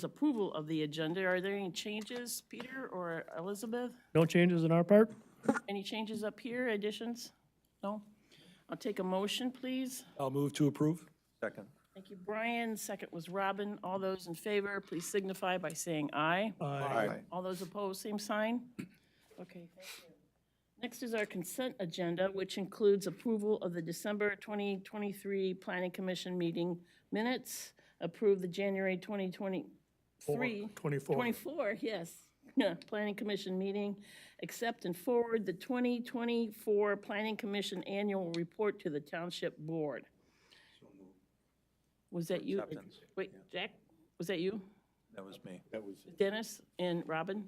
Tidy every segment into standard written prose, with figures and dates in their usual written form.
Approval of the agenda. Are there any changes, Peter or Elizabeth? No changes in our part? Any changes up here, additions? No? I'll take a motion, please. I'll move to approve. Second. Thank you, Brian. Second was Robin. All those in favor, please signify by saying aye. Aye. All those opposed, same sign. Okay, thank you. Next is our consent agenda, which includes approval of the December 2023 Planning Commission meeting minutes, approve the January 2023 24, yes. Planning Commission meeting, accept and forward the 2024 Planning Commission annual report to the Township Board. Was that you? Acceptance. Wait, Jack, was that you? That was me. Dennis and Robin?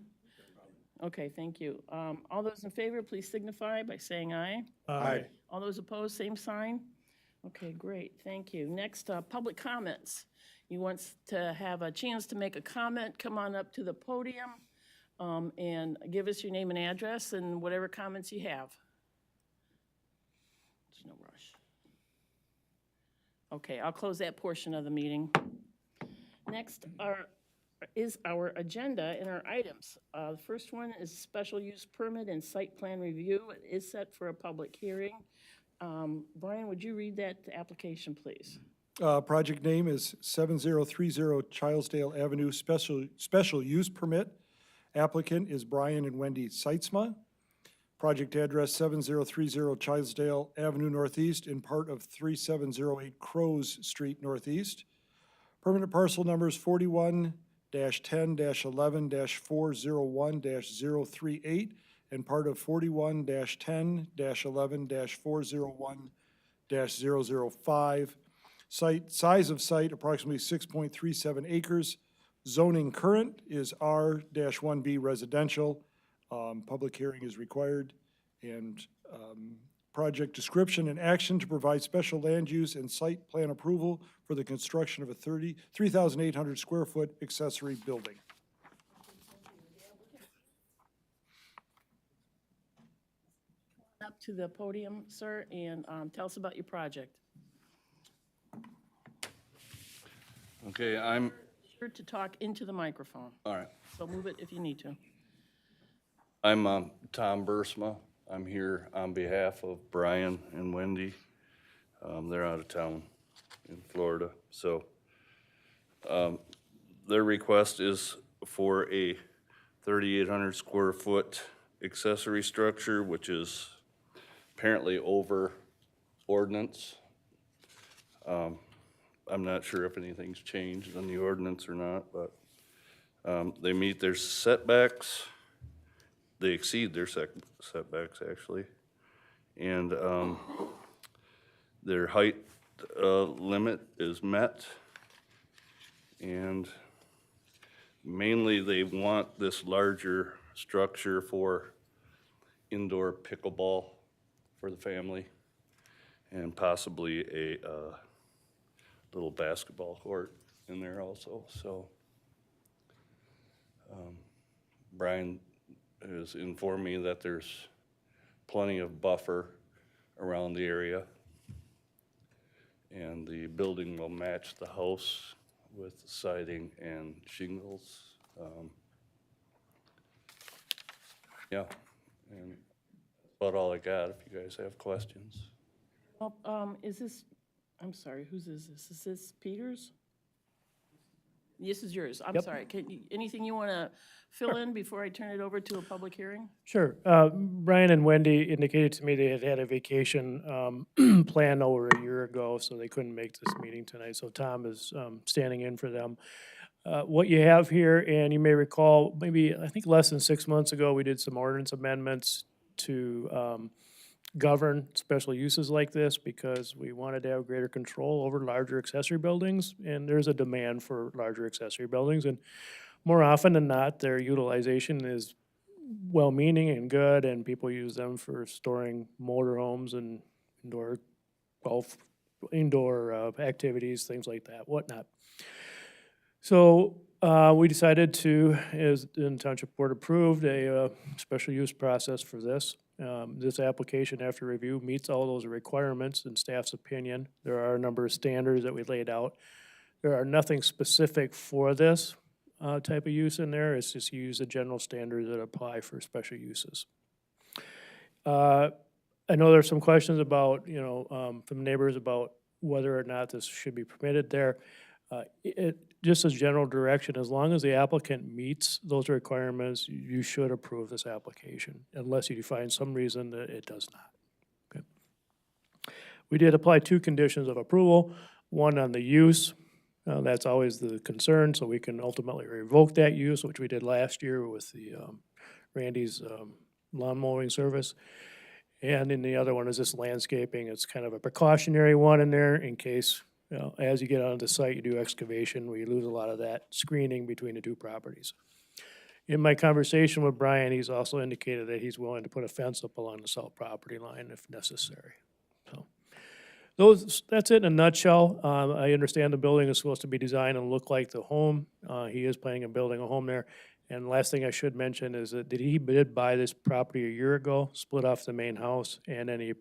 Okay, thank you. All those in favor, please signify by saying aye. Aye. All those opposed, same sign? Okay, great, thank you. Next, public comments. You want to have a chance to make a comment, come on up to the podium and give us your name and address and whatever comments you have. There's no rush. Okay, I'll close that portion of the meeting. Next is our agenda and our items. The first one is special use permit and site plan review. It is set for a public hearing. Brian, would you read that application, please? Project name is 7030 Childsdale Avenue Special Use Permit. Applicant is Brian and Wendy Seitzma. Project address 7030 Childsdale Avenue Northeast in part of 3708 Crowes Street Northeast. Permanent parcel numbers 41-10-11-401-038 and part of 41-10-11-401-005. Site, size of site approximately 6.37 acres. Zoning current is R-1B residential. Public hearing is required. And project description and action to provide special land use and site plan approval for the construction of a 3,800 square foot accessory building. Up to the podium, sir, and tell us about your project. Okay, I'm, Sure to talk into the microphone, all right. so move it if you need to. I'm Tom Bursma. I'm here on behalf of Brian and Wendy. They're out of town in Florida. So their request is for a 3,800 square foot accessory structure, which is apparently over ordinance. I'm not sure if anything's changed in the ordinance or not, but they meet their setbacks. They exceed their setbacks, actually. And their height limit is met. And mainly they want this larger structure for indoor pickleball for the family and possibly a little basketball court in there also. So Brian has informed me that there's plenty of buffer around the area, and the building will match the house with siding and shingles. Yeah, and that's about all I got. If you guys have questions. Well, is this, I'm sorry, whose is this? Is this Peter's? This is yours. I'm Yep. sorry. Anything you want to fill in before I turn it over to a public hearing? Sure. Brian and Wendy indicated to me they had had a vacation planned over a year ago, so they couldn't make this meeting tonight. So Tom is standing in for them. What you have here, and you may recall, maybe I think less than 6 months ago, we did some ordinance amendments to govern special uses like this because we wanted to have greater control over larger accessory buildings, and there's a demand for larger accessory buildings, and more often than not, their utilization is well-meaning and good, and people use them for storing motorhomes and indoor golf, indoor activities, things like that, whatnot. So we decided to, as the Township Board approved, a special use process for this. This application, after review, meets all those requirements in staff's opinion. There are a number of standards that we laid out. There are nothing specific for this. type of use in there. It's just use the general standards that apply for special uses. I know there's some questions about, from neighbors about whether or not this should be permitted there. Just as general direction, as long as the applicant meets those requirements, you should approve this application, unless you find some reason that it does not. Okay. We did apply 2 conditions of approval, one on the use. That's always the concern, so we can ultimately revoke that use, which we did last year with the Randy's lawn mowing service. And then the other one is this landscaping. It's kind of a precautionary one in there in case, as you get onto the site, you do excavation, we lose a lot of that screening between the 2 properties. In my conversation with Brian, he's also indicated that he's willing to put a fence up along the south property line if necessary. So that's it in a nutshell. I understand the building is supposed to be designed and look like the home. He is planning on building a home there. And the last thing I should mention is that he did buy this property a year ago, split off the main house, and then he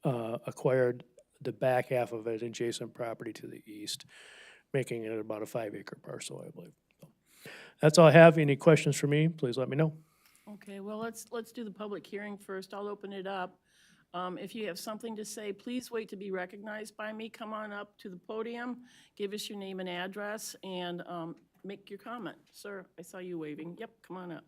acquired the back half of it, adjacent property to the east, making it about a 5-acre parcel, I believe. So that's all I have. Any questions for me, please let me know. Okay, well, let's do the public hearing first. I'll open it up. If you have something to say, please wait to be recognized by me. Come on up to the podium, give us your name and address, and make your comment. Sir, I saw you waving. Yep, come on up.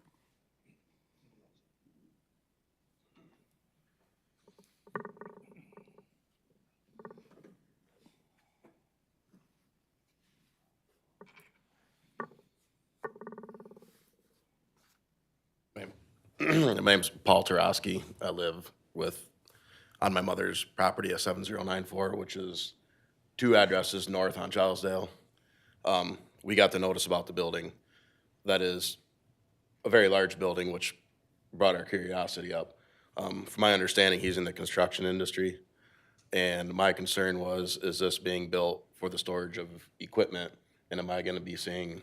My name's Paul Tarosky. I live on my mother's property at 7094, which is 2 addresses north on Charlesdale. We got the notice about the building. That is a very large building, which brought our curiosity up. From my understanding, he's in the construction industry. And my concern was, is this being built for the storage of equipment? And am I gonna be seeing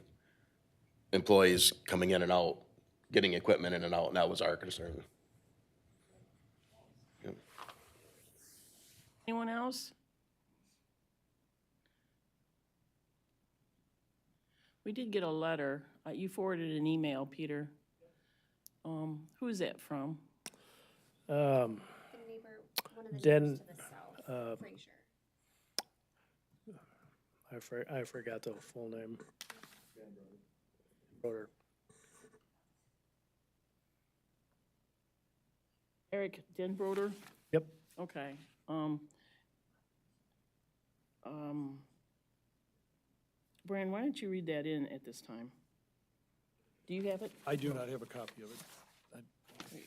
employees coming in and out, getting equipment in and out? And that was our concern. Anyone else? We did get a letter. You forwarded an email, Peter. Who is that from? The neighbor, one of the Den- neighbors to the south, Frazier. I forgot the full name. Broder. Eric Denbroder? Yep. Okay. Brian, why don't you read that in at this time? Do you have it? I do not have a copy of it. There you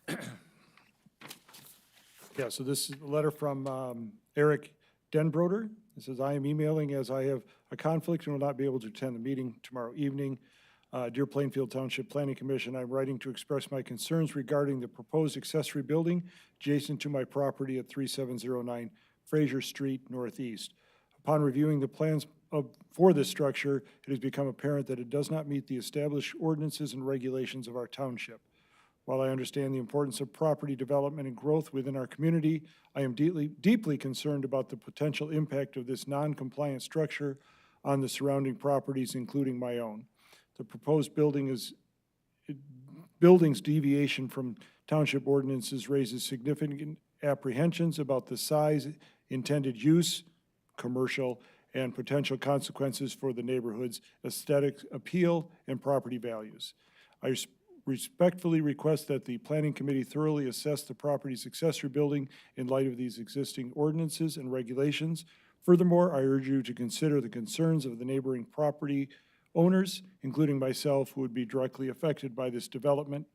go. Yeah, so this is a letter from Eric Denbroder. It says, I am emailing as I have a conflict and will not be able to attend the meeting tomorrow evening. Dear Plainfield Township Planning Commission, I'm writing to express my concerns regarding the proposed accessory building adjacent to my property at 3709 Frazier Street Northeast. Upon reviewing the plans for this structure, it has become apparent that it does not meet the established ordinances and regulations of our township. While I understand the importance of property development and growth within our community, I am deeply concerned about the potential impact of this non-compliant structure on the surrounding properties, including my own. The proposed building's deviation from township ordinances raises significant apprehensions about the size, intended use, commercial, and potential consequences for the neighborhood's aesthetic appeal and property values. I respectfully request that the Planning Committee thoroughly assess the property's accessory building in light of these existing ordinances and regulations. Furthermore, I urge you to consider the concerns of the neighboring property owners, including myself, who would be directly affected by this development.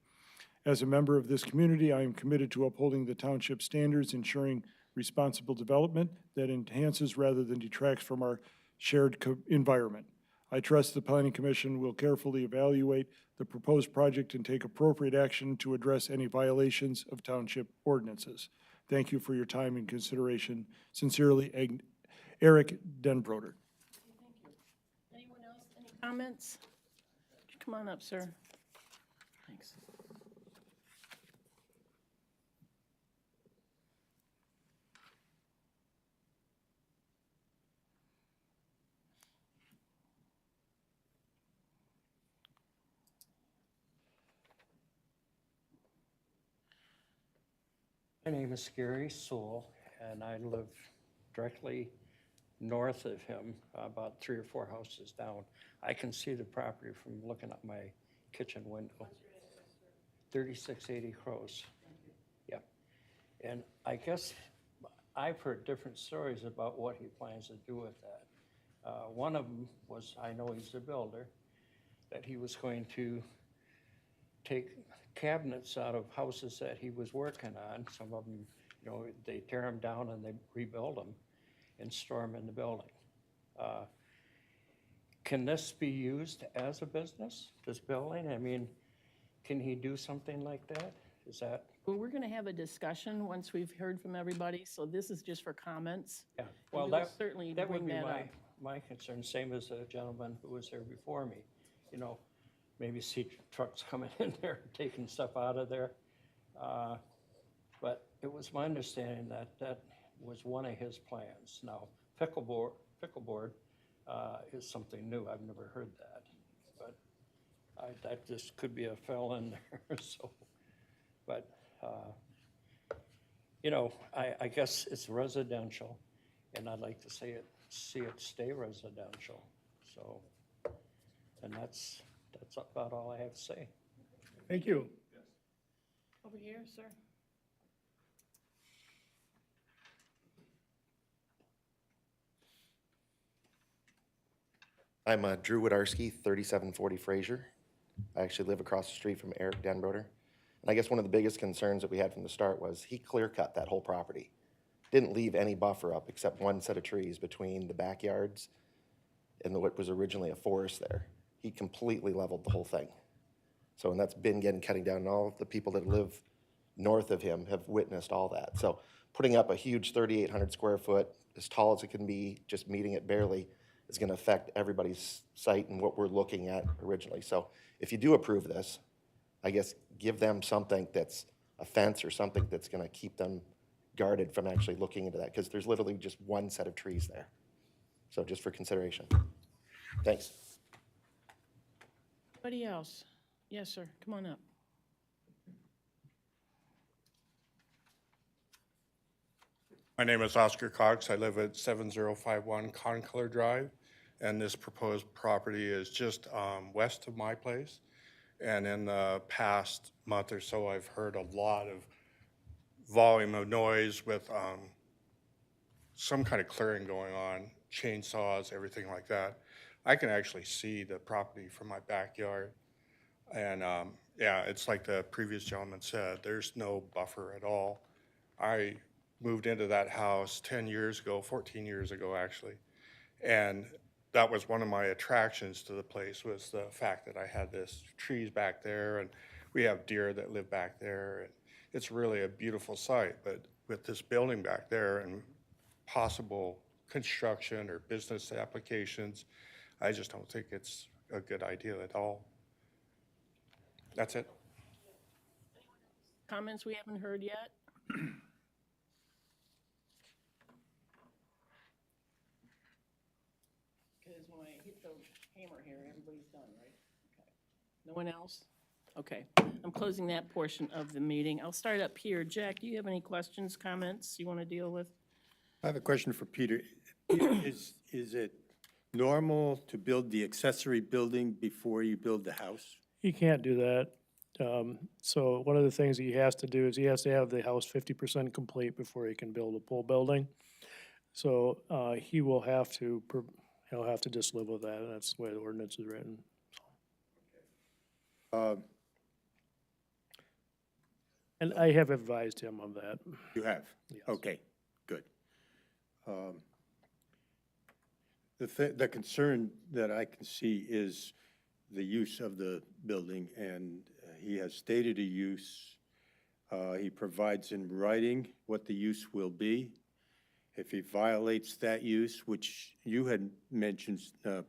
As a member of this community, I am committed to upholding the township standards, ensuring responsible development that enhances rather than detracts from our shared environment. I trust the Planning Commission will carefully evaluate the proposed project and take appropriate action to address any violations of township ordinances. Thank you for your time and consideration. Sincerely, Eric Denbroder. Anyone else, any comments? Come on up, sir. Thanks. My name is Gary Sewell, and I live directly north of him, about 3 or 4 houses down. I can see the property from looking at my kitchen window. 3680 Crows. Yeah. And I guess I've heard different stories about what he plans to do with that. One of them was, I know he's a builder, that he was going to take cabinets out of houses that he was working on. Some of them, you know, they tear them down and they rebuild them and store them in the building. Can this be used as a business, this building? I mean, can he do something like that? Is that, Well, we're going to have a discussion once we've heard from everybody, so this is just for comments. yeah, And well, we'll that, certainly that would bring be that up. my concern, same as the gentleman who was here before me. You know, maybe see trucks coming in there, taking stuff out of there. But it was my understanding that that was one of his plans. Now, pickleboard is something new. I've never heard that. But that just could be a fill in there, so. But, you know, I guess it's residential, and I'd like to see it stay residential. So, and that's about all I have to say. Thank you. Over here, sir. I'm Drew Wodarski, 3740 Fraser. I actually live across the street from Eric Denbroder. And I guess one of the biggest concerns that we had from the start was he clear-cut that whole property. Didn't leave any buffer up except one set of trees between the backyards and what was originally a forest there. He completely leveled the whole thing. So, and that's been cutting down, and all of the people that live north of him have witnessed all that. So putting up a huge 3,800 square foot, as tall as it can be, just meeting it barely, is gonna affect everybody's site and what we're looking at originally. So if you do approve this, I guess give them something that's a fence or something that's gonna keep them guarded from actually looking into that, because there's literally just one set of trees there. So just for consideration. Thanks. Anybody else? Yes, sir, come on up. My name is Oscar Cox. I live at 7051 Concolor Drive, and this proposed property is just west of my place. And in the past month or so, I've heard a lot of volume of noise with some kind of clearing going on, chainsaws, everything like that. I can actually see the property from my backyard. And yeah, it's like the previous gentleman said, there's no buffer at all. I moved into that house 10 years ago, 14 years ago actually. And that was one of my attractions to the place, was the fact that I had this trees back there, and we have deer that live back there. And it's really a beautiful site, but with this building back there and possible construction or business applications, I just don't think it's a good idea at all. That's it. Comments we haven't heard yet? Because when I hit the hammer here, everybody's done, right? Okay. No one else? Okay, I'm closing that portion of the meeting. I'll start up here. Jack, do you have any questions, comments you want to deal with? I have a question for Peter. Is it normal to build the accessory building before you build the house? He can't do that. So one of the things he has to do is he has to have the house 50% complete before he can build a pole building. So he'll have to just live with that, and that's the way the ordinance is written. And I have advised him of that. You have? Yes. Okay, good. The concern that I can see is the use of the building, and he has stated a use. He provides in writing what the use will be. If he violates that use, which you had mentioned,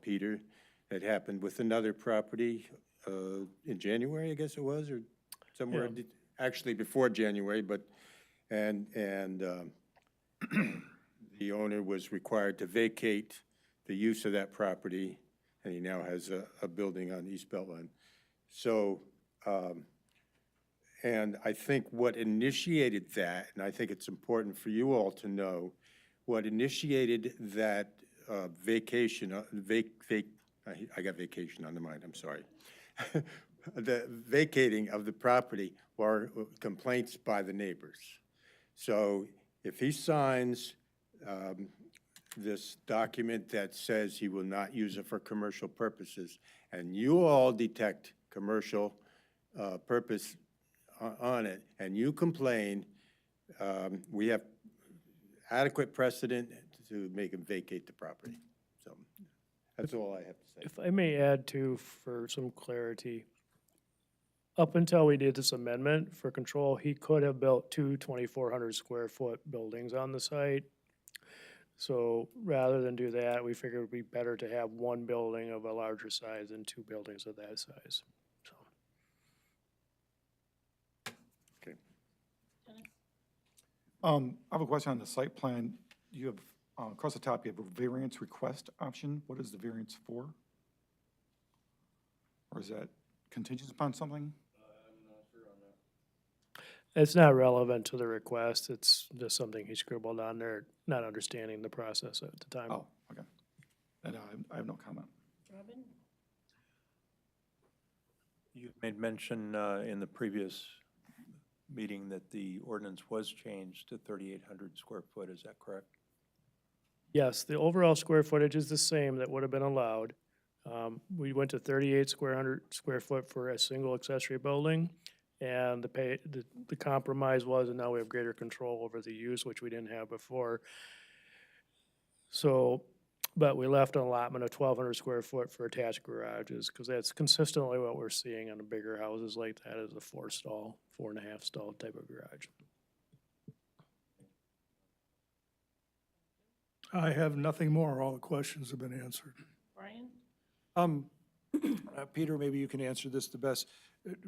Peter, that happened with another property in January, I guess it was, or somewhere, Yeah. actually before January, but, and the owner was required to vacate the use of that property, and he now has a building on East Beltline. So, And I think what initiated that, and I think it's important for you all to know, what initiated that vacation, I got vacation on the mind, I'm sorry. The vacating of the property were complaints by the neighbors. So if he signs this document that says he will not use it for commercial purposes, and you all detect commercial purpose on it, and you complain, we have adequate precedent to make him vacate the property. So that's all I have to say. If I may add too, for some clarity, up until we did this amendment for control, he could have built two 2,400 square foot buildings on the site. So rather than do that, we figured it'd be better to have one building of a larger size than two buildings of that size. So Okay. I have a question on the site plan. You have, across the top, you have a variance request option. What is the variance for? Or is that contingent upon something? it's not relevant to the request. It's just something he scribbled on there, not understanding the process at the time. Oh, okay. And I have no comment. Robin? You made mention in the previous meeting that the ordinance was changed to 3,800 square foot, is that correct? Yes, the overall square footage is the same that would have been allowed. We went to 38 square foot for a single accessory building. And the compromise was, and now we have greater control over the use, which we didn't have before. So, but we left an allotment of 1,200 square foot for attached garages, because that's consistently what we're seeing on the bigger houses like that, is a 4.5 stall type of garage. I have nothing more. All the questions have been answered. Brian? Peter, maybe you can answer this the best.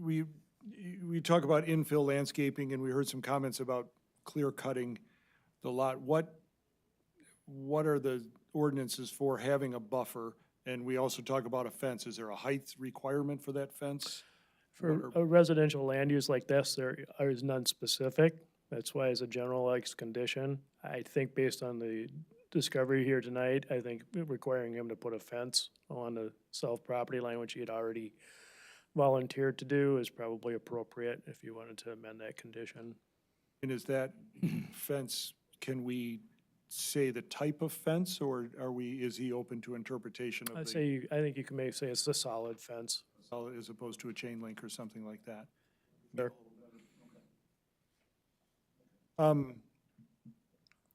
We talk about infill landscaping, and we heard some comments about clear cutting the lot. What are the ordinances for having a buffer? And we also talk about a fence. Is there a height requirement for that fence? For a residential land use like this, there is none specific. That's why as a generalized condition, I think based on the discovery here tonight, I think requiring him to put a fence on the south property line, which he had already volunteered to do, is probably appropriate if you wanted to amend that condition. And is that fence, can we say the type of fence, or is he open to interpretation of I the, think you can maybe say it's a solid fence. as opposed to a chain link or something like that? There.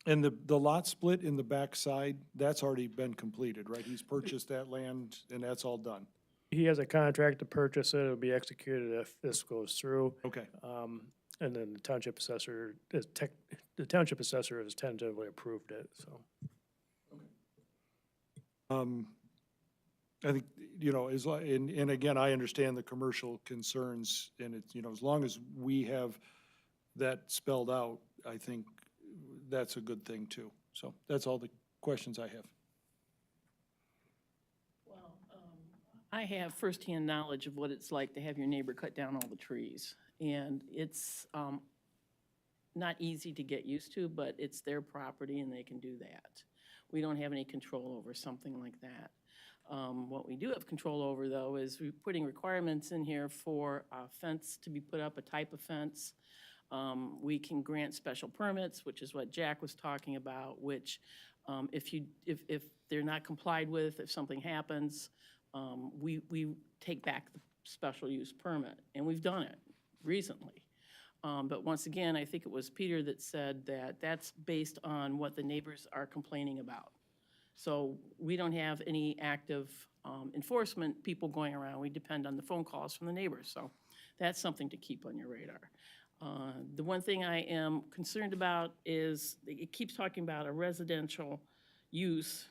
And the lot split in the backside, that's already been completed, right? He's purchased that land and that's all done? He has a contract to purchase it. It'll be executed if this goes through. Okay. And then the township assessor has tentatively approved it, so. I think, and again, I understand the commercial concerns, and it's, as long as we have that spelled out, I think that's a good thing too. So that's all the questions I have. Well, I have firsthand knowledge of what it's like to have your neighbor cut down all the trees. And it's not easy to get used to, but it's their property and they can do that. We don't have any control over something like that. What we do have control over, though, is we're putting requirements in here for a fence to be put up, a type of fence. We can grant special permits, which is what Jack was talking about, which if they're not complied with, if something happens, we take back the special use permit, and we've done it recently. But once again, I think it was Peter that said that that's based on what the neighbors are complaining about. So we don't have any active enforcement people going around. We depend on the phone calls from the neighbors. So that's something to keep on your radar. The one thing I am concerned about is it keeps talking about a residential use,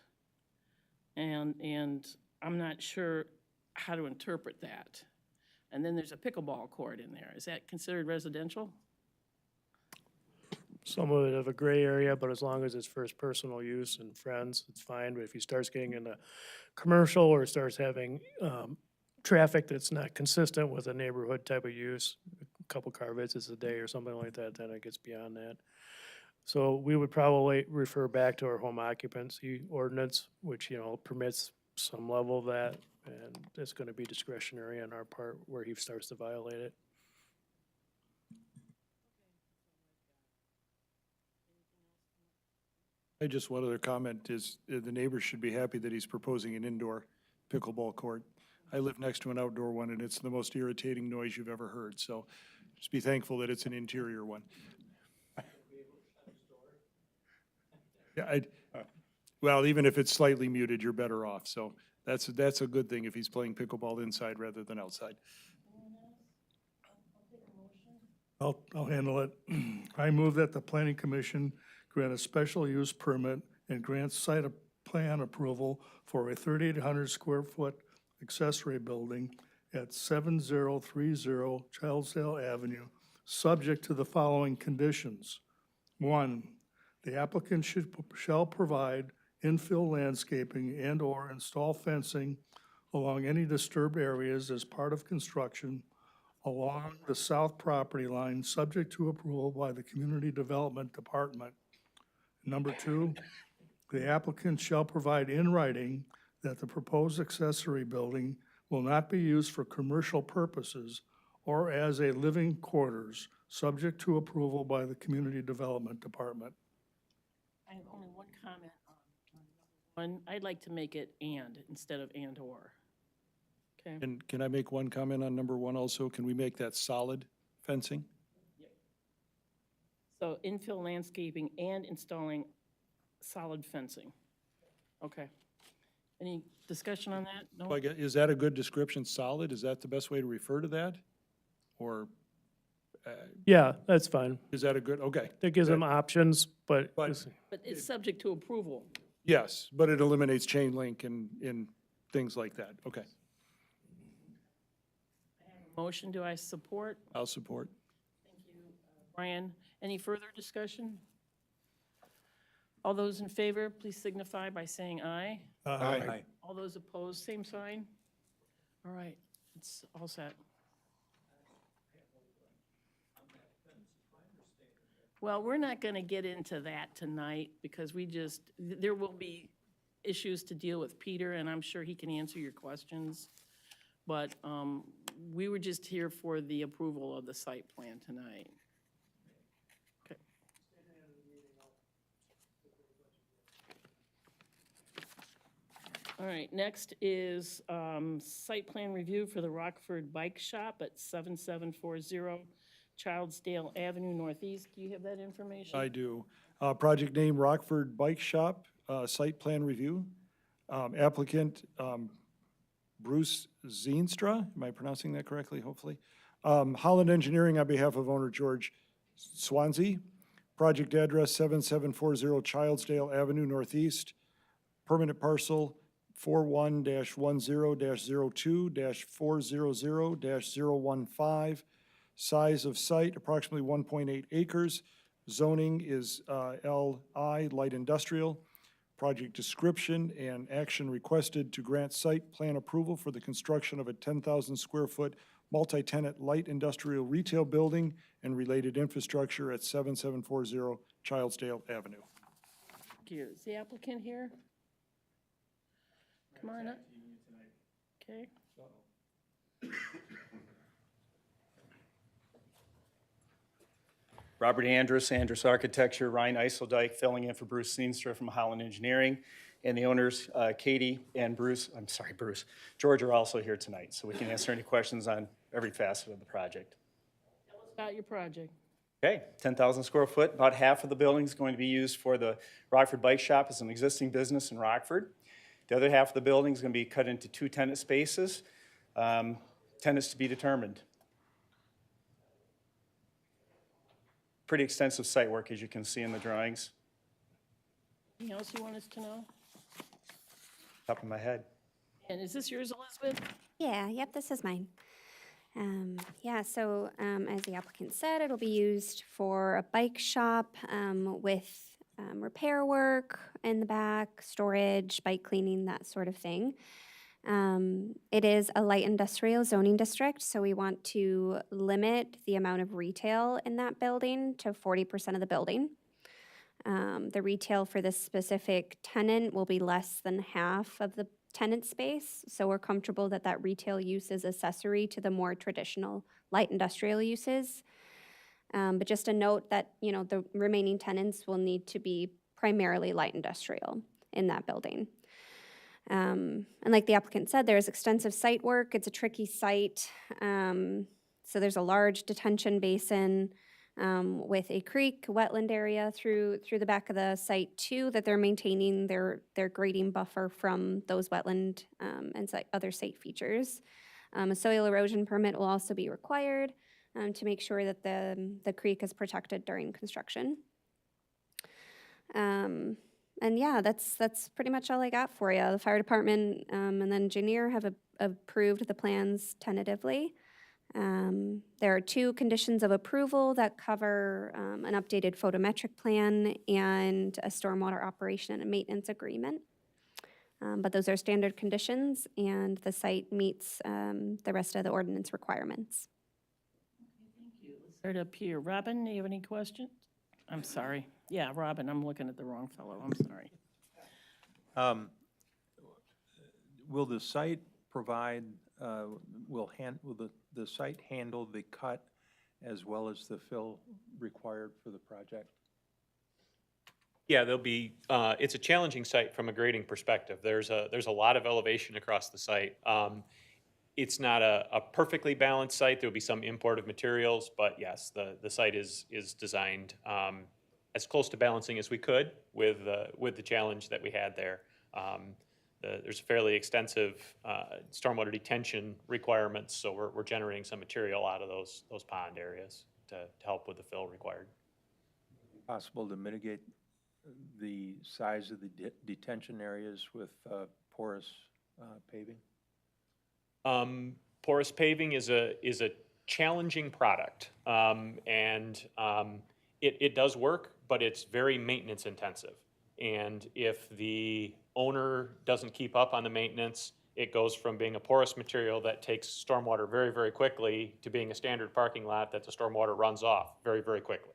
and I'm not sure how to interpret that. And then there's a pickleball court in there. Is that considered residential? Some of it of a gray area, but as long as it's for his personal use and friends, it's fine. But if he starts getting into commercial or starts having traffic that's not consistent with a neighborhood type of use, couple car visits a day or something like that, then it gets beyond that. So we would probably refer back to our home occupancy ordinance, which, permits some level of that, and it's gonna be discretionary on our part where he starts to violate it. Just one other comment is the neighbors should be happy that he's proposing an indoor pickleball court. I live next to an outdoor one, and it's the most irritating noise you've ever heard, so just be thankful that it's an interior one. Yeah, well, even if it's slightly muted, you're better off, so that's a good thing if he's playing pickleball inside rather than outside. I'll handle it. I move that the planning commission grant a special use permit and grant site plan approval for a 3,800 square foot accessory building at 7030 Childsdale Avenue, subject to the following conditions. 1, the applicant shall provide infill landscaping and/or install fencing along any disturbed areas as part of construction along the south property line, subject to approval by the Community Development Department. Number 2, the applicant shall provide in writing that the proposed accessory building will not be used for commercial purposes or as a living quarters, subject to approval by the Community Development Department. I have only one comment on one. I'd like to make it and instead of and or. Okay. And can I make one comment on number 1 also? Can we make that solid fencing? So infill landscaping and installing solid fencing. Okay. Any discussion on that? No? Is that a good description, solid? Is that the best way to refer to that? Or Yeah, that's fine. is that a good, okay. That gives them options, but But, But it's subject to approval. yes, but it eliminates chain link and things like that. Okay, Motion, do I support? I'll support. Thank you, Brian. Any further discussion? All those in favor, please signify by saying aye. Aye. All those opposed, same sign. All right, it's all set. Well, we're not going to get into that tonight because there will be issues to deal with Peter, and I'm sure he can answer your questions. But we were just here for the approval of the site plan tonight. Okay. All right, next is site plan review for the Rockford Bike Shop at 7740 Childsdale Avenue Northeast. Do you have that information? I do. Project name Rockford Bike Shop, site plan review. Applicant Bruce Zeenstra, am I pronouncing that correctly, hopefully? Holland Engineering on behalf of owner George Swansea. Project address 7740 Childsdale Avenue Northeast. Permanent parcel 41-10-02-400-015. Size of site approximately 1.8 acres. Zoning is LI, light industrial. Project description and action requested to grant site plan approval for the construction of a 10,000 square foot multi-tenant light industrial retail building and related infrastructure at 7740 Childsdale Avenue. Thank you. Is the applicant here? Come on up. Okay. Robert Andrus, Andrus Architecture, Ryan Eiseldike, filling in for Bruce Seenstra from Holland Engineering. And the owners, Katie and George are also here tonight, so we can answer any questions on every facet of the project. Tell us about your project. Okay, 10,000 square foot, about half of the building is going to be used for the Rockford Bike Shop. It's an existing business in Rockford. The other half of the building is going to be cut into 2 tenant spaces, tenants to be determined. Pretty extensive site work, as you can see in the drawings. Anything else you want us to know? Top of my head. And is this yours, Elizabeth? Yep, this is mine. So as the applicant said, it'll be used for a bike shop with repair work in the back, storage, bike cleaning, that sort of thing. It is a light industrial zoning district, so we want to limit the amount of retail in that building to 40% of the building. The retail for this specific tenant will be less than half of the tenant space, so we're comfortable that that retail use is accessory to the more traditional light industrial uses. But just a note that, you know, the remaining tenants will need to be primarily light industrial in that building. And like the applicant said, there's extensive site work. It's a tricky site. So there's a large detention basin with a creek, wetland area through the back of the site too, that they're maintaining their grading buffer from those wetland and other site features. A soil erosion permit will also be required to make sure that the creek is protected during construction. And yeah, that's pretty much all I got for you. The fire department and the engineer have approved the plans tentatively. There are 2 conditions of approval that cover an updated photometric plan and a stormwater operation and maintenance agreement. But those are standard conditions, and the site meets the rest of the ordinance requirements. Start up here. Robin, do you have any questions? I'm sorry. Yeah, Robin, I'm looking at the wrong fellow. I'm sorry. Will the site provide, will the site handle the cut as well as the fill required for the project? Yeah, there'll be, it's a challenging site from a grading perspective. There's a lot of elevation across the site. It's not a perfectly balanced site. There'll be some import of materials, but yes, the site is designed as close to balancing as we could with the challenge that we had there. There's fairly extensive stormwater detention requirements, so we're generating some material out of those pond areas to help with the fill required. Possible to mitigate the size of the detention areas with porous paving? Porous paving is a challenging product, and it does work, but it's very maintenance intensive. And if the owner doesn't keep up on the maintenance, it goes from being a porous material that takes stormwater very, very quickly to being a standard parking lot that the stormwater runs off very, very quickly.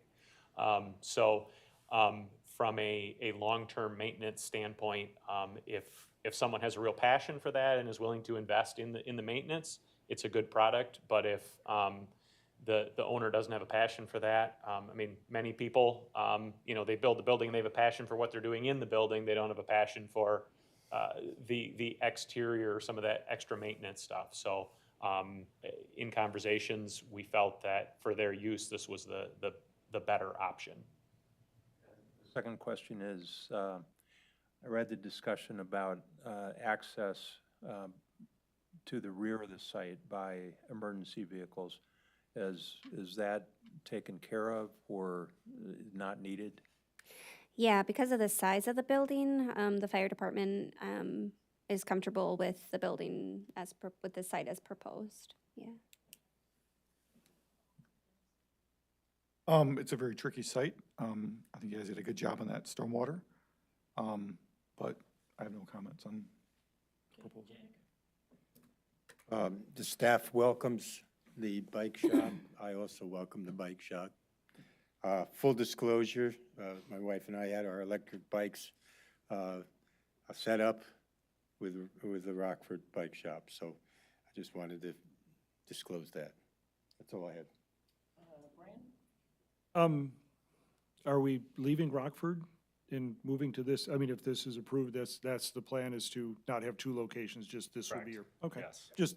From a long-term maintenance standpoint, if someone has a real passion for that and is willing to invest in the maintenance, it's a good product. But if the owner doesn't have a passion for that, I mean, many people, they build the building and they have a passion for what they're doing in the building. They don't have a passion for the exterior, some of that extra maintenance stuff. So in conversations, we felt that for their use, this was the better option. Second question is, I read the discussion about access to the rear of the site by emergency vehicles. Is that taken care of or not needed? Yeah, because of the size of the building, the fire department is comfortable with the building with the site as proposed. Yeah. It's a very tricky site. I think you guys did a good job on that stormwater. But I have no comments on the proposal. The staff welcomes the bike shop. I also welcome the bike shop. Full disclosure, my wife and I had our electric bikes set up with the Rockford Bike Shop. So I just wanted to disclose that. That's all I had. Brian? Are we leaving Rockford and moving to this? I mean, if this is approved, that's the plan, is to not have 2 locations, just this would be your, okay. Yes. Just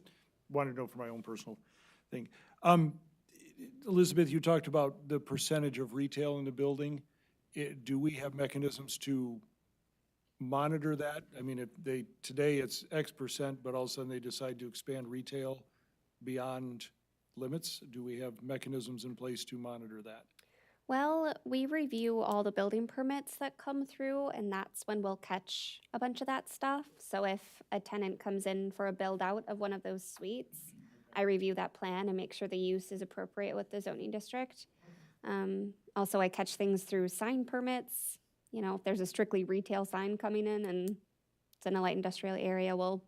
wanted to know for my own personal thing. Elizabeth, you talked about the percentage of retail in the building. Do we have mechanisms to monitor that? I mean, if today it's X percent, but all of a sudden they decide to expand retail beyond limits, do we have mechanisms in place to monitor that? Well, we review all the building permits that come through, and that's when we'll catch a bunch of that stuff. So if a tenant comes in for a build out of one of those suites, I review that plan and make sure the use is appropriate with the zoning district. Also, I catch things through sign permits. You know, if there's a strictly retail sign coming in and it's in a light industrial area, we'll,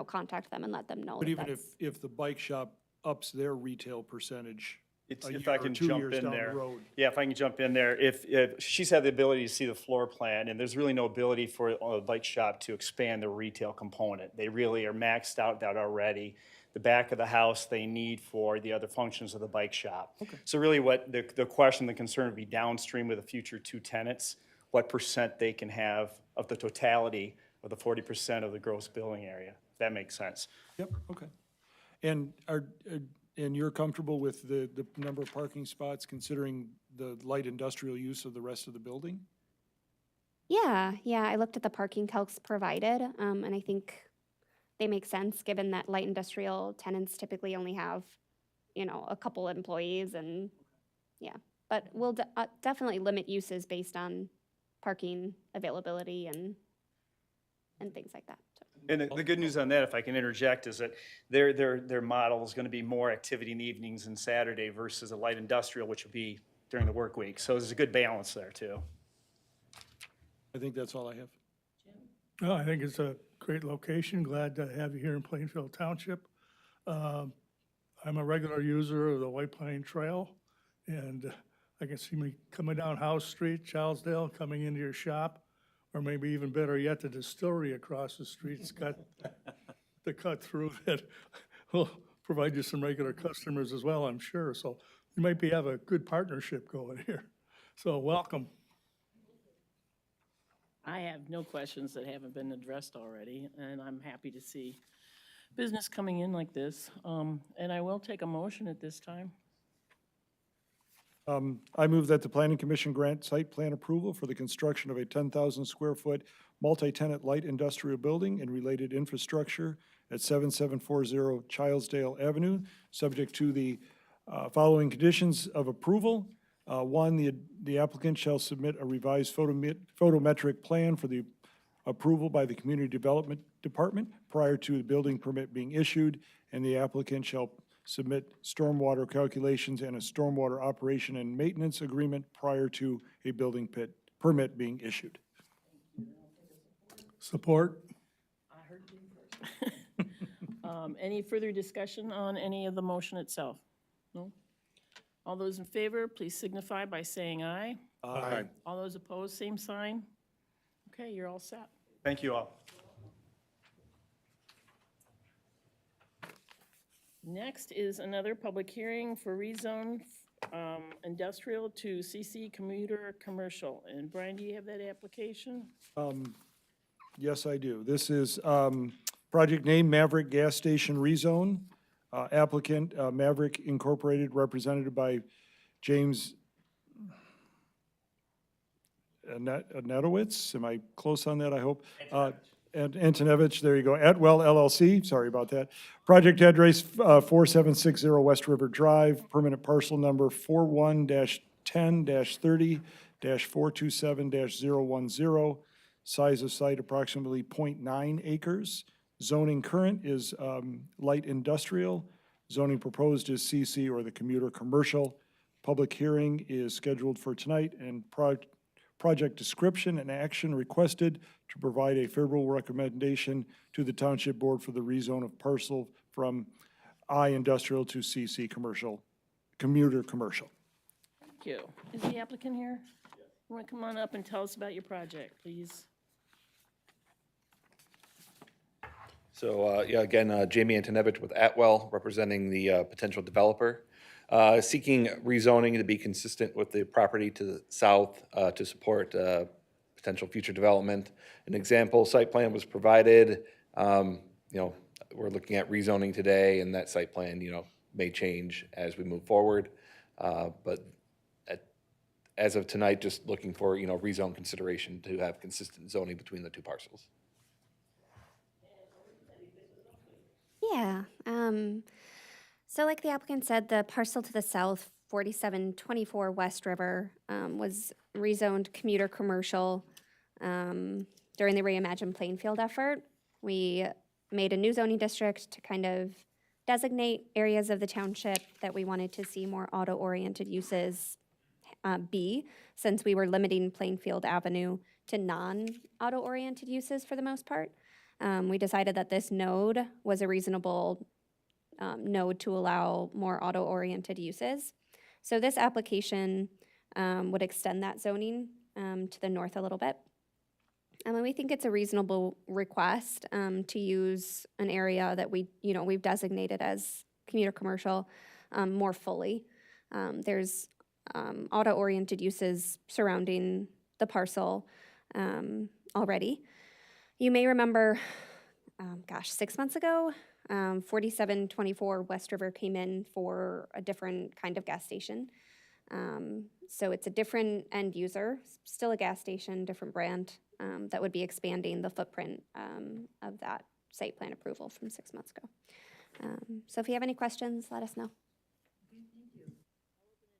contact them and let them know But that even that's. if the bike shop ups their retail percentage a If year I or can 2 jump years in down the there. road. Yeah, if I can jump in there, if she's had the ability to see the floor plan, and there's really no ability for a bike shop to expand the retail component. They really are maxed out that already. The back of the house they need for the other functions of the bike shop. So really what the question, the concern would be downstream with the future 2 tenants, what percent they can have of the totality of the 40% of the gross building area, if that makes sense. Yep, okay. And and you're comfortable with the number of parking spots considering the light industrial use of the rest of the building? Yeah, I looked at the parking calcs provided, and I think they make sense, given that light industrial tenants typically only have, a couple employees and, yeah. But we'll definitely limit uses based on parking availability and things like that. So. And the good news on that, if I can interject, is that their model is gonna be more activity in the evenings and Saturday versus a light industrial, which would be during the work week. So there's a good balance there too. I think that's all I have. Well, I think it's a great location. Glad to have you here in Plainfield Township. I'm a regular user of the White Pine Trail, and I can see me coming down House Street, Charlesdale, coming into your shop, or maybe even better yet, the distillery across the street's got the cut through that will provide you some regular customers as well, I'm sure. So you might have a good partnership going here. So welcome. I have no questions that haven't been addressed already, and I'm happy to see business coming in like this. And I will take a motion at this time. I move that the Planning Commission grant site plan approval for the construction of a 10,000 square foot multi-tenant light industrial building and related infrastructure at 7740 Childsdale Avenue, subject to the following conditions of approval. One, the applicant shall submit a revised photometric plan for the approval by the Community Development Department prior to the building permit being issued, and the applicant shall submit stormwater calculations and a stormwater operation and maintenance agreement prior to a building permit being issued. Support? I heard you first. Any further discussion on any of the motion itself? No? All those in favor, please signify by saying aye. Aye. All those opposed, same sign. Okay, you're all set. Thank you all. Next is another public hearing for rezone industrial to CC commuter commercial. And Brian, do you have that application? Yes, I do. This is project name Maverick Gas Station Rezone. Applicant Maverick Incorporated, represented by James Netowitz. Am I close on that, I hope? And Antonevich, there you go. Atwell LLC, sorry about that. Project address 4760 West River Drive, permanent parcel number 41-10-30-427-010. Size of site approximately 0.9 acres. Zoning current is light industrial. Zoning proposed is CC or the commuter commercial. Public hearing is scheduled for tonight, and project description and action requested to provide a favorable recommendation to the Township Board for the rezone of parcel from I industrial to CC commercial, commuter commercial. Thank you. Is the applicant here? You want to come on up and tell us about your project, please? So, again, Jamie Antonevich with Atwell, representing the potential developer, seeking rezoning to be consistent with the property to the south to support potential future development. An example site plan was provided. We're looking at rezoning today, and that site plan, may change as we move forward. But as of tonight, just looking for, rezone consideration to have consistent zoning between the two parcels. Yeah, so like the applicant said, the parcel to the south, 4724 West River, was rezoned commuter commercial during the Reimagine Plainfield effort. We made a new zoning district to kind of designate areas of the township that we wanted to see more auto-oriented uses be, since we were limiting Plainfield Avenue to non-auto-oriented uses for the most part. We decided that this node was a reasonable node to allow more auto-oriented uses. So this application would extend that zoning to the north a little bit. And we think it's a reasonable request to use an area that we've designated as commuter commercial more fully. There's auto-oriented uses surrounding the parcel already. You may remember, 6 months ago, 4724 West River came in for a different kind of gas station. So it's a different end user, still a gas station, different brand, that would be expanding the footprint of that site plan approval from 6 months ago. So if you have any questions, let us know.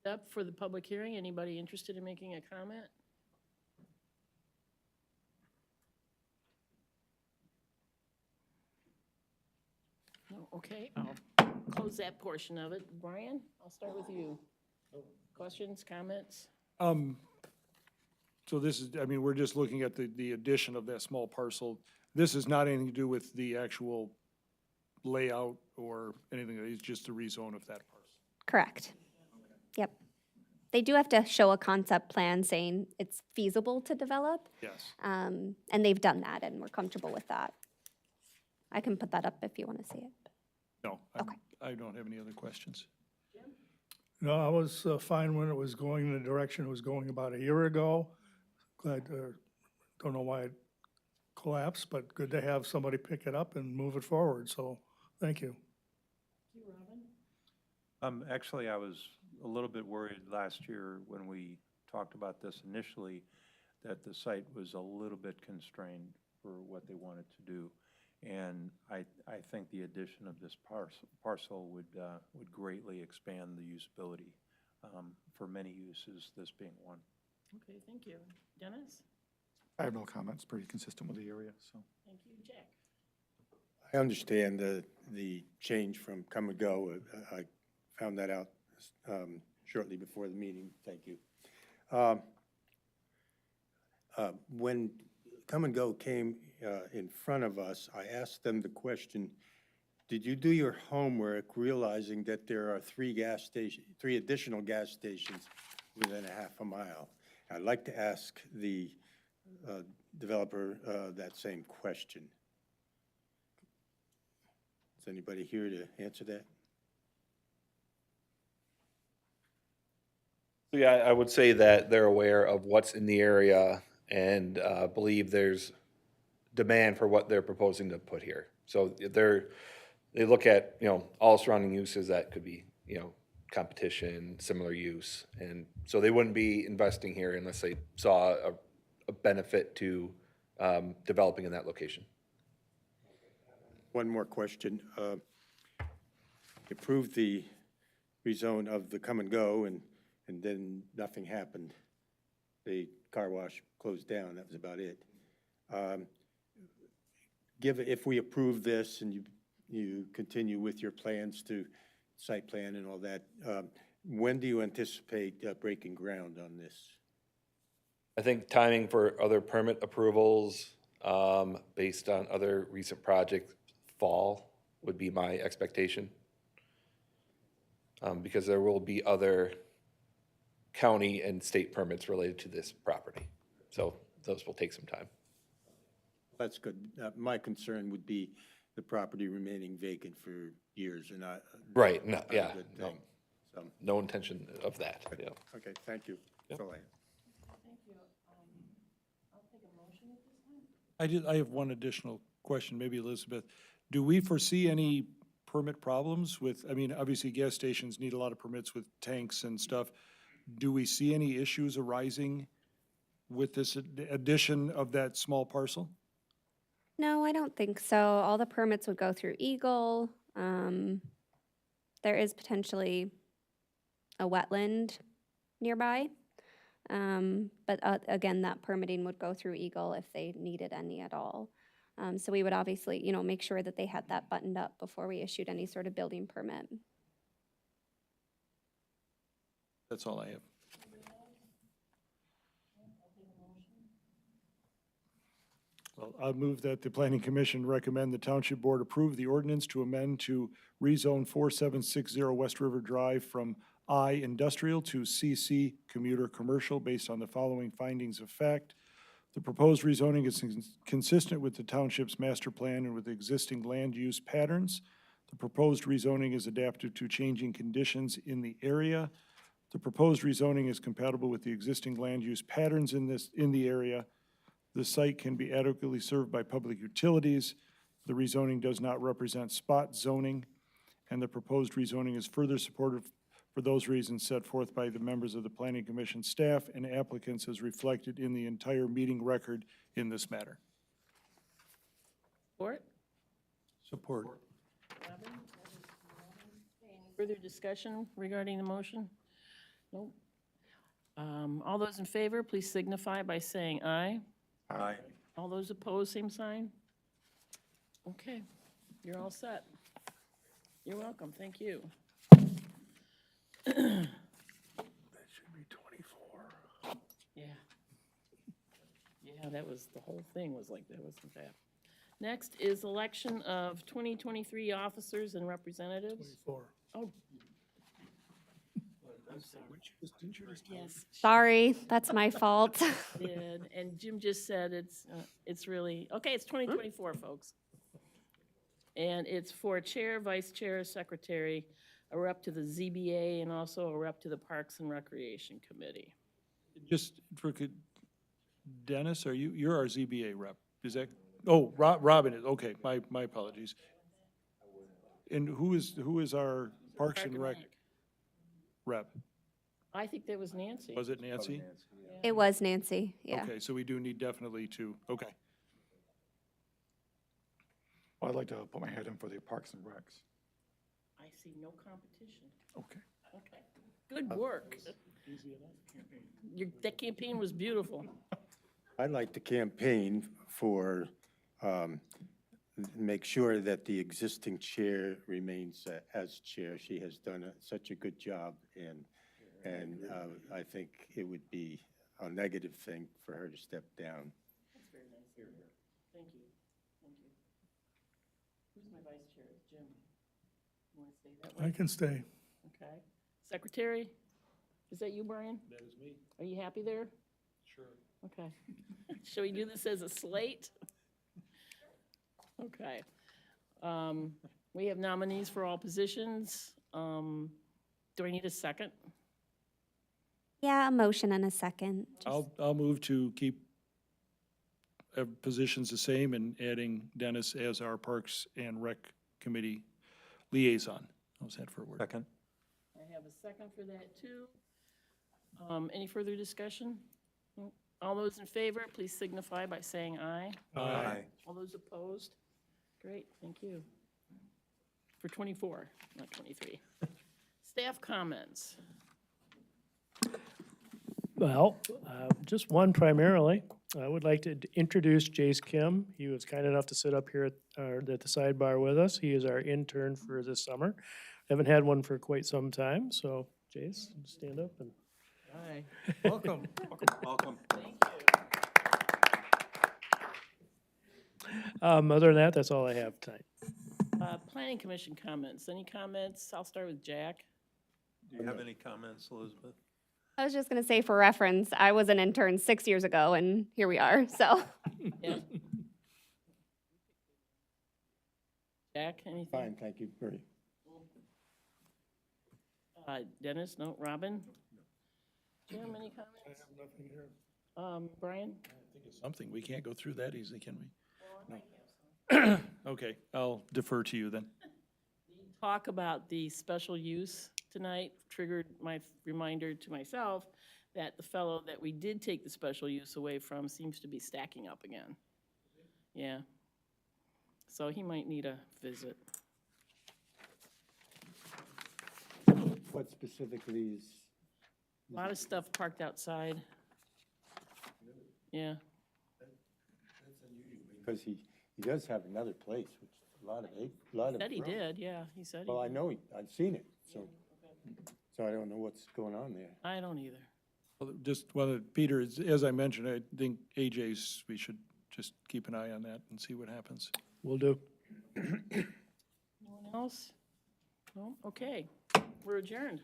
Up for the public hearing. Anybody interested in making a comment? No, okay, I'll close that portion of it. Brian, I'll start with you. Questions, comments? So this is, I mean, we're just looking at the addition of that small parcel. This is not anything to do with the actual layout or anything, it's just the rezone of that parcel. Correct. Yep. They do have to show a concept plan saying it's feasible to develop. Yes. And they've done that, and we're comfortable with that. I can put that up if you want to see it. No, Okay. I don't have any other questions. No, I was fine when it was going in the direction it was going about a year ago. Glad, don't know why it collapsed, but good to have somebody pick it up and move it forward, so thank you. Actually, I was a little bit worried last year when we talked about this initially, that the site was a little bit constrained for what they wanted to do. And I think the addition of this parcel would greatly expand the usability for many uses, this being one. Okay, thank you. Dennis? I have no comments, pretty consistent with the area, so. Thank you. Jack? I understand the change from come and go. I found that out shortly before the meeting. Thank you. When come and go came in front of us, I asked them the question, did you do your homework realizing that there are three additional gas stations within a half a mile? I'd like to ask the developer that same question. Is anybody here to answer that? Yeah, I would say that they're aware of what's in the area and believe there's demand for what they're proposing to put here. So they look at, all surrounding uses that could be, competition, similar use. And so they wouldn't be investing here unless they saw a benefit to developing in that location. One more question. Approved the rezone of the come and go, and then nothing happened. The car wash closed down, that was about it. If we approve this and you continue with your plans to site plan and all that, when do you anticipate breaking ground on this? I think timing for other permit approvals, based on other recent projects, fall would be my expectation. Because there will be other county and state permits related to this property. So those will take some time. That's good. My concern would be the property remaining vacant for years and not. Right, no, not a yeah, good no. thing. So, No intention of that, yeah. okay, thank you. That's all I have. Thank you. I'll take a motion at this time. I have one additional question, maybe Elizabeth. Do we foresee any permit problems with, I mean, obviously gas stations need a lot of permits with tanks and stuff. Do we see any issues arising with this addition of that small parcel? No, I don't think so. All the permits would go through Eagle. There is potentially a wetland nearby. But again, that permitting would go through Eagle if they needed any at all. So we would obviously, make sure that they had that buttoned up before we issued any sort of building permit. That's all I have. Well, I move that the Planning Commission recommend the Township Board approve the ordinance to amend to rezone 4760 West River Drive from I Industrial to CC Commuter Commercial based on the following findings of fact. The proposed rezoning is consistent with the township's master plan and with existing land use patterns. The proposed rezoning is adapted to changing conditions in the area. The proposed rezoning is compatible with the existing land use patterns in the area. The site can be adequately served by public utilities. The rezoning does not represent spot zoning, and the proposed rezoning is further supported for those reasons set forth by the members of the Planning Commission staff and applicants as reflected in the entire meeting record in this matter. Support? Support. Robin? Any further discussion regarding the motion? Nope. All those in favor, please signify by saying aye. Aye. All those opposed, same sign? Okay, you're all set. You're welcome, thank you. That should be 24. Yeah. Yeah, that was, the whole thing was like, that wasn't bad. Next is election of 2023 officers and representatives. 24. Oh. I'm sorry. Yes. Sorry, that's my fault. Did, and Jim just said it's really, okay, it's 2024, folks. And it's for chair, vice chair, secretary, a rep to the ZBA, and also a rep to the Parks and Recreation Committee. Just for, Dennis, you're our ZBA rep, is that, oh, Robin is, okay, my apologies. And who is our Parks and Rec rep? I think that was Nancy. Was it Nancy? It was Nancy, yeah. Okay, so we do need definitely to, okay. I'd like to put my head in for the Parks and Recs. I see no competition. Okay. Okay, good work. That campaign was beautiful. I'd like to campaign for, make sure that the existing chair remains as chair. She has done such a good job, and I think it would be a negative thing for her to step down. That's very nice. Thank you. Thank you. Who's my vice chair? Jim. You want to stay that way? I can stay. Okay. Secretary? Is that you, Brian? That is me. Are you happy there? Sure. Okay. Shall we do this as a slate? Okay. We have nominees for all positions. Do I need a second? Yeah, a motion and a second. I'll move to keep positions the same and adding Dennis as our Parks and Rec Committee liaison. How's that for a word? Second. I have a second for that, too. Any further discussion? Nope. All those in favor, please signify by saying aye. Aye. All those opposed? Great, thank you. For 24, not 23. Staff comments. Well, just one primarily. I would like to introduce Jace Kim. He was kind enough to sit up here at the sidebar with us. He is our intern for this summer. Haven't had one for quite some time, so Jace, stand up and. Aye. Welcome. Welcome. Thank you. Other than that, that's all I have tonight. Planning Commission comments. Any comments? I'll start with Jack. Do you have any comments, Elizabeth? I was just gonna say, for reference, I was an intern 6 years ago, and here we are, so. Yeah. Jack, anything? Fine, thank you, Bertie. Dennis, no, Robin? Jim, any comments? I have nothing here. Brian? I think it's something. We can't go through that easily, can we? No. Okay, I'll defer to you then. Talk about the special use tonight triggered my reminder to myself that the fellow that we did take the special use away from seems to be stacking up again. Yeah. So he might need a visit. What specifically is? A lot of stuff parked outside. Yeah. Because he does have another place, which a lot of. Said he did, yeah, he said he Well, I did. know, I've seen it, so I don't know what's going on there. I don't either. Well, just, well, Peter, as I mentioned, I think AJ's, we should just keep an eye on that and see what happens. Will do. Anyone else? No? Okay, we're adjourned.